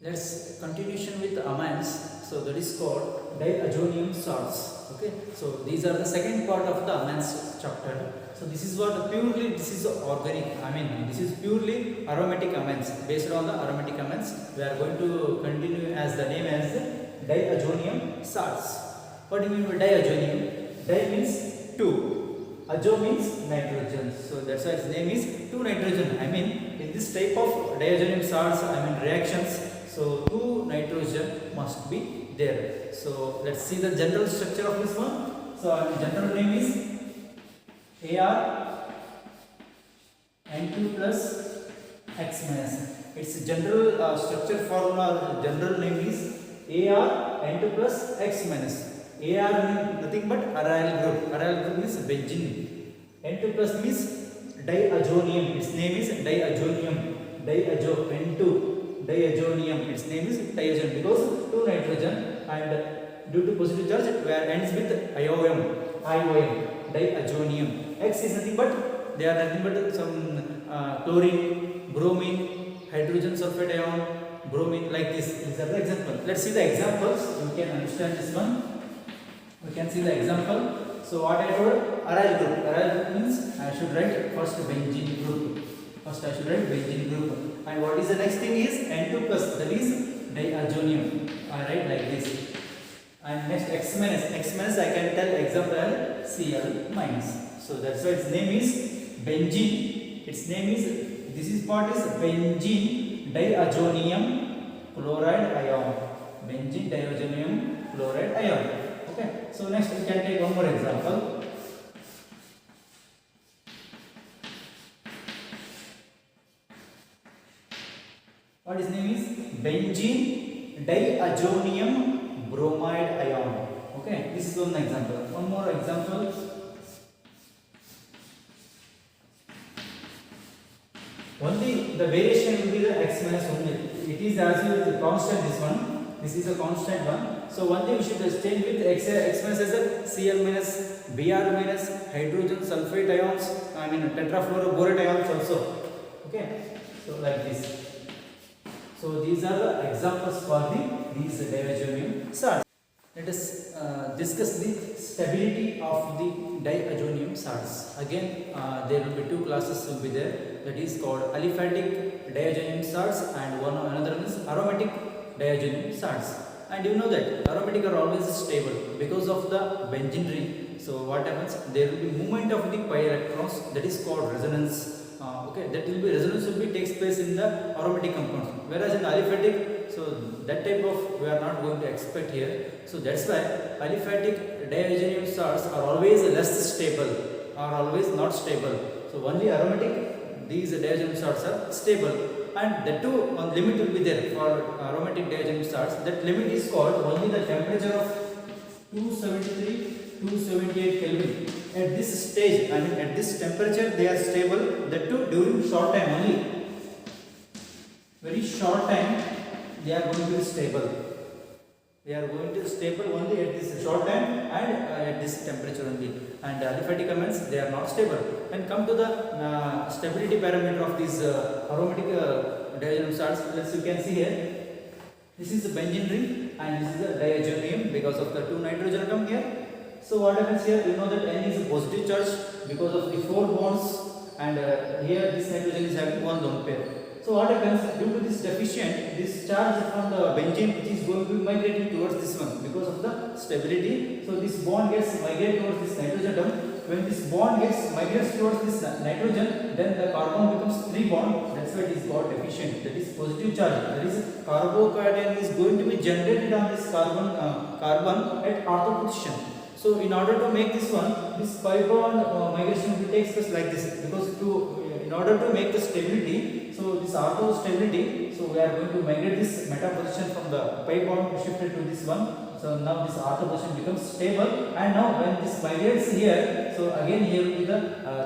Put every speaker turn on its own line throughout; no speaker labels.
Let's continuation with amines. So that is called diazonium salts. Okay. So these are the second part of the amines chapter. So this is what purely this is organic. This is purely aromatic amines. Based on the aromatic amines, we are going to continue as the name as diazonium salts. What do you mean by diazonium? Di means two. Azo means nitrogen. So that's why its name is 2 nitrogen. In this type of diazonium salts, reactions. So 2 nitrogen must be there. So let's see the general structure of this one. So general name is Ar N2 plus X minus. Its general structure formula, general name is Ar N2 plus X minus. Ar means nothing but aryl group. Aryl group means benzene. N2 plus means diazonium. Its name is diazonium. Diazo N2. Diazonium. Its name is diazonium because 2 nitrogen and due to positive charge where ends with IOM. Diazonium. X is nothing but they are nothing but some chlorine, bromine, hydrogen sulfate ion, bromine like this. These are the examples. Let's see the examples. You can understand this one. We can see the example. So what I told aryl group. Aryl group means I should write first benzene group. First I should write benzene group. And what is the next thing is N2 plus, that is diazonium. I write like this. And next X minus I can tell example Cl minus. So that's why its name is benzene. Its name is, this is part is benzene diazonium chloride ion. Benzene diazonium chloride ion. Okay. So next we can take one more example. What his name is benzene diazonium bromide ion. Okay, this is one example. One more example. Only the variation will be the X minus only. It is as a constant, this one. This is a constant one. So one thing we should change with X minus as a Cl minus, Br minus, hydrogen sulfate ions, tetrafluoroborate ions also. Okay, so like this. So these are the examples for these diazonium salts. Let us discuss the stability of the diazonium salts. Again, there will be 2 classes will be there. That is called aliphatic diazonium salts and another one is aromatic diazonium salts. And you know that aromatic are always stable because of the benzene ring. So what happens? There will be movement of the pi electrons, that is called resonance. That will be resonance takes place in the aromatic compounds. Whereas in aliphatic, so that type of we are not going to expect here. So that's why aliphatic diazonium salts are always less stable, are always not stable. So only aromatic, these diazonium salts are stable. And the one limit will be there for aromatic diazonium salts. That limit is called only the temperature of 273 278 Kelvin. At this stage, at this temperature they are stable, that too during short time only. Very short time they are going to be stable. They are going to be stable only at this short time and at this temperature only. And aliphatic amines, they are not stable. And come to the stability parameter of these aromatic diazonium salts. You can see here. This is the benzene ring and this is the diazonium because of the 2 nitrogen atom here. So what happens here? You know that N is a positive charge because of the 4 bonds, and here this nitrogen is having 1 lone pair. So what happens? Due to this deficient, this charge from the benzene which is going to be migrating towards this one because of the stability. So this bond gets migrated towards this nitrogen atom. When this bond migrates towards this nitrogen, then the carbon becomes 3 bond. That's why it is called deficient. That is positive charge. That is carbocation is going to be generated on this carbon at ortho position. So in order to make this one, this pi bond migration will take place like this, because in order to make the stability, so this ortho stability, so we are going to migrate this meta position from the pi bond shifted to this one. So now this ortho position becomes stable, and now when this migrates here, so again here will be the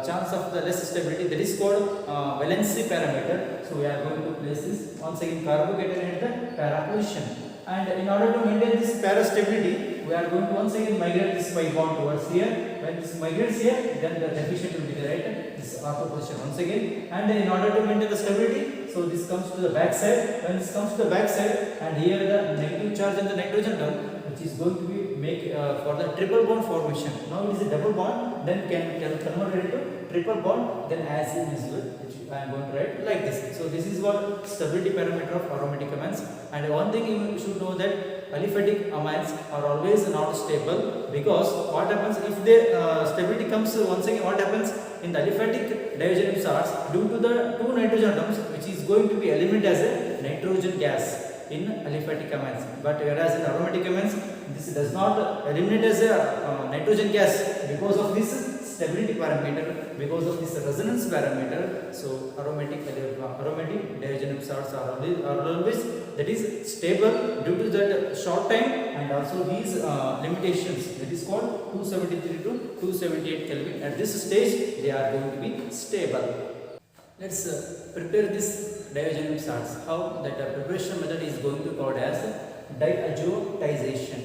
chance of the less stability, that is called valency parameter. So we are going to place this once again carbocation at the para position. And in order to maintain this para stability, we are going to once again migrate this pi bond towards here. When this migrates here, then the deficient will be there, right? This ortho position once again. And in order to maintain the stability, So this comes to the back side. When this comes to the back side, and here the negative charge in the nitrogen term, which is going to be make for the triple bond formation. Now it is a double bond, then can convert it into triple bond, then as usual, which I am going to write like this. So this is what stability parameter of aromatic amines. And one thing you should know that aliphatic amines are always not stable, because what happens if the stability comes once again, what happens in the aliphatic diazoxide salts, due to the two nitrogen atoms, which is going to be eliminated as a nitrogen gas in aliphatic amines. But whereas in aromatic amines, this does not eliminate as a nitrogen gas because of this stability parameter, because of this resonance parameter. So aromatic diazoxide salts are always that is stable due to that short time, and also these limitations, that is called 273 to 278 Kelvin. At this stage they are going to be stable. Let's prepare this diazoxide salts. How that preparation method is going to be called as diazotization.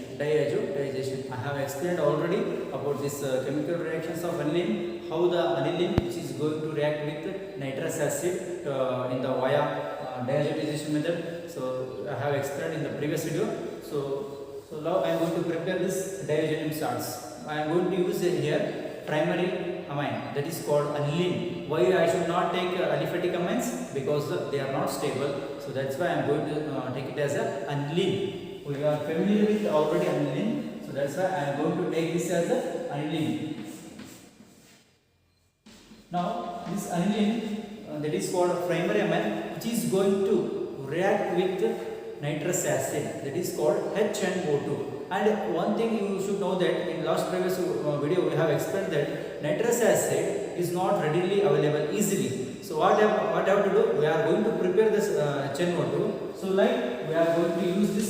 I have explained already about this chemical reactions of aniline, how the aniline which is going to react with nitrous acid in the via diazotization method. So I have explained in the previous video. So now I am going to prepare this diazoxide salts. I am going to use here primary amine, that is called aniline. Why I should not take aliphatic amines? Because they are not stable. So that's why I am going to take it as a aniline. We are familiar with already aniline. So that's why I am going to take this as a aniline. Now this aniline that is called primary amine, which is going to react with nitrous acid, that is called HNO2. And one thing you should know that in last previous video we have explained that nitrous acid is not readily available easily. So what I have to do? We are going to prepare this HNO2. So like we are going to use this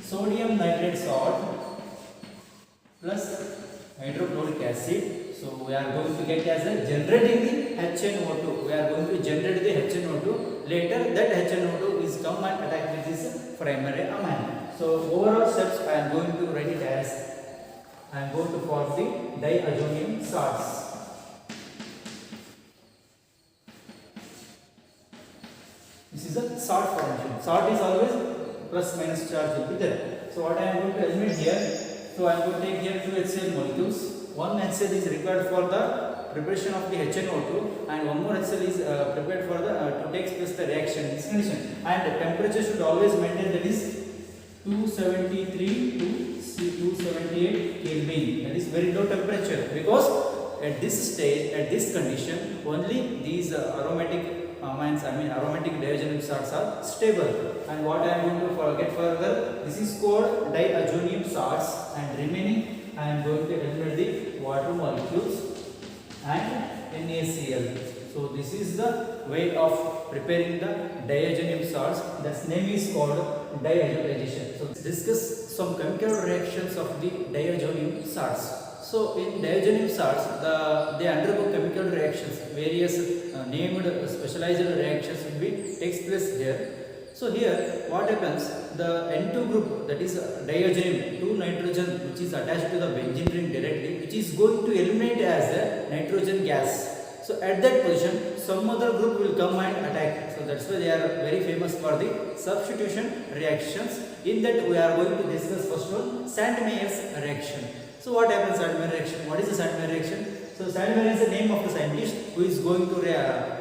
sodium nitrate salt plus hydrochloric acid. So we are going to get as a generating the HNO2. We are going to generate the HNO2. Later that HNO2 is come and attack with this primary amine. So overall steps I am going to write it as I am going to form the diazonium salts. This is a salt formation. Salt is always plus minus charge will be there. So what I am going to eliminate here? So I am going to take here two HCl molecules. One HCl is required for the preparation of the HNO2, and one more HCl is prepared for the to take place the reaction in this condition. And the temperature should always maintain, that is 273 to 278 Kelvin. That is very low temperature, because at this stage, at this condition, only these aromatic amines, aromatic diazonium salts are stable. And what I am going to get further, this is called diazonium salts, and remaining I am going to eliminate the water molecules and NaCl. So this is the way of preparing the diazonium salts. That's name is called diazotization. So let's discuss some chemical reactions of the diazonium salts. So in diazonium salts, they undergo chemical reactions. Various named specialized reactions will be takes place here. So here what happens, the N2 group, that is diazonium, 2 nitrogen which is attached to the benzene ring directly, which is going to eliminate as a nitrogen gas. So at that position some other group will come and attack. So that's why they are very famous for the substitution reactions. In that we are going to discuss first one, Sandmeyer's reaction. So what happens Sandmeyer reaction? What is the Sandmeyer reaction? So Sandmeyer is the name of the scientist who is going to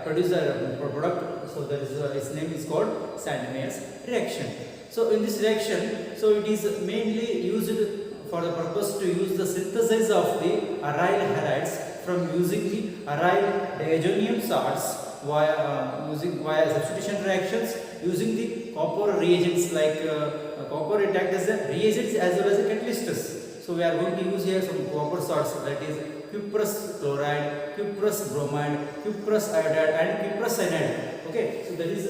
produce a product. So that is his name is called Sandmeyer's reaction. So in this reaction, so it is mainly used for the purpose to use the synthesis of the aryl halides from using the aryl diazonium salts via substitution reactions using the copper reagents like copper it acts as a reagents as well as a catalysts. So we are going to use here some copper salts, that is cuprous chloride, cuprous bromide, cuprous iodide and cuprous cyanide. Okay, so that is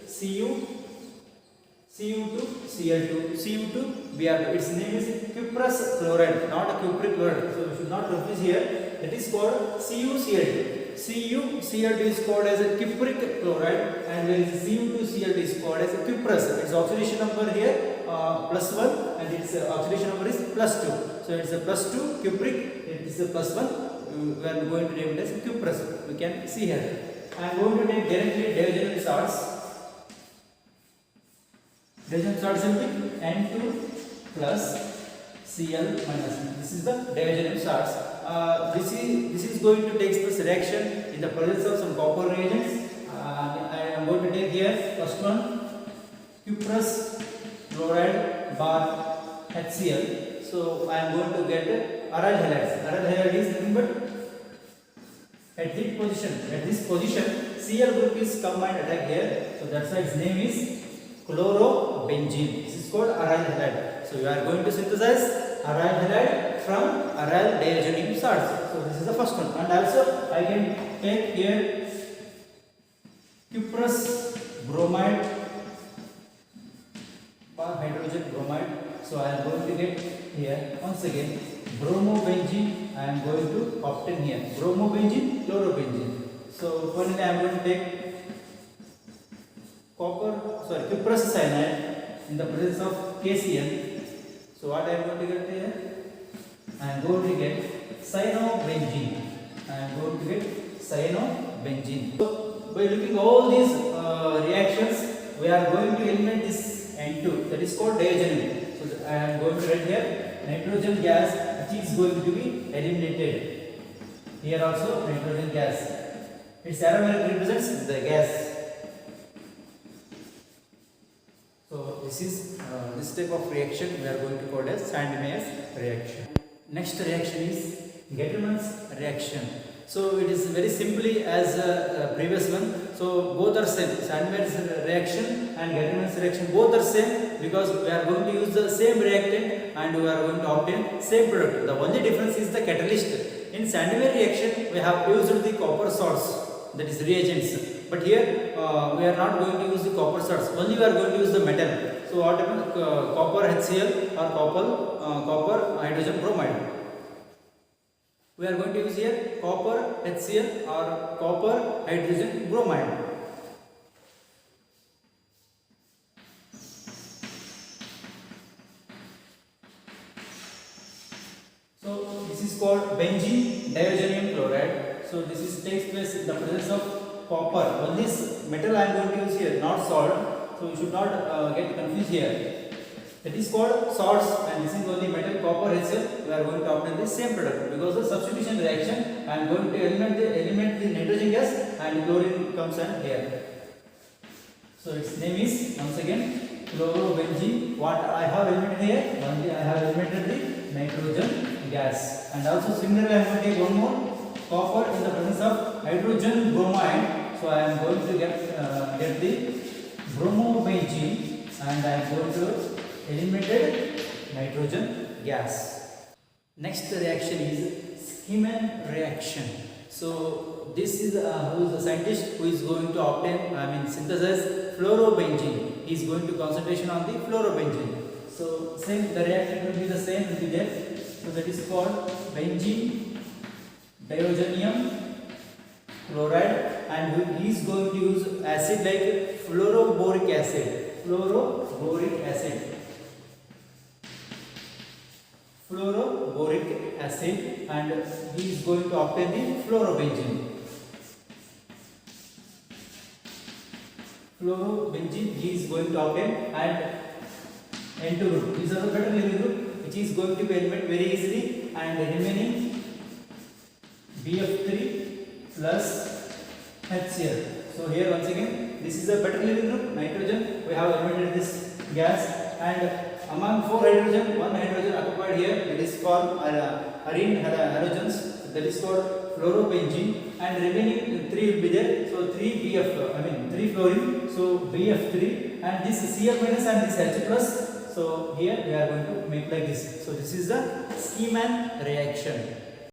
Cu2, Cl2, Cu2, Br2. Its name is cuprous chloride, not a cupric chloride. So you should not confuse here. That is called CuCl2. CuCl2 is called as a cupric chloride, and whereas Cu2Cl2 is called as a cuprous. Its oxidation number here +1 and its oxidation number is +2. So it's a +2 cupric, it is a +1. We are going to name it as cuprous. We can see here. I am going to take directly diazonium salts. Division starts with N2 plus Cl minus. This is the division starts. This is going to take this reaction in the presence of some copper reagents. I am going to take here first one, cuprous chloride bar HCl. So I am going to get aryl halides. Aryl halide is nothing but at this position Cl group is come and attack here. So that's why its name is chlorobenzene. This is called aryl halide. So you are going to synthesize aryl halide from aryl diazonium salts. So this is the first one. And also I can take here cuprous bromide or hydrogen bromide. So I am going to get here once again bromobenzene. I am going to obtain here bromobenzene, chlorobenzene. So finally I am going to take cuprous cyanide in the presence of KCl. So what I am going to get here? I am going to get cyanobenzene. So by looking at all these reactions, we are going to eliminate this N2, that is called diazonium. So I am going to write here nitrogen gas, which is going to be eliminated. Here also nitrogen gas. Its arrow represents the gas. So this is this type of reaction we are going to call as Sandmeyer's reaction. Next reaction is Gettermann's reaction. So it is very simply as previous one. So both are same. Sandmeyer's reaction and Gettermann's reaction both are same, because we are going to use the same reactant and we are going to obtain same product. The only difference is the catalyst. In Sandmeyer reaction we have used the copper salts, that is reagents. But here we are not going to use the copper salts. Only we are going to use the metal. So what happens? Copper HCl or copper hydrogen bromide. We are going to use here copper HCl or copper hydrogen bromide. So this is called benzene diazonium chloride. So this is takes place in the presence of copper. Only metal I am going to use here, not salt. So you should not get confused here. That is called salts, and this is only metal copper HCl. We are going to obtain the same product, because the substitution reaction I am going to eliminate the nitrogen gas and chlorine comes and here. So its name is once again chlorobenzene. What I have eliminated here? Only I have eliminated the nitrogen gas. And also similarly I am going to take one more copper in the presence of hydrogen bromide. So I am going to get the bromobenzene, and I am going to eliminated nitrogen gas. Next reaction is Schiemann reaction. So this is who is the scientist who is going to synthesize fluorobenzene. He is going to concentration on the fluorobenzene. So same, the reaction will be the same, will be there. So that is called benzene diazonium chloride, and he is going to use acid like fluoroboric acid. Fluoroboric acid, and he is going to obtain the fluorobenzene. He is going to obtain, and N2 group. These are the better leaving group, which is going to be eliminated very easily, and remaining BF3 plus HCl. So here once again, this is a better leaving group, nitrogen. We have eliminated this gas, and among 4 hydrogen, 1 hydrogen occupied here. It is called arene halogens. That is called fluorobenzene, and remaining 3 will be there. So 3 fluorine. So BF3, and this Cl minus and this H plus. So here we are going to make like this. So this is the Schiemann reaction.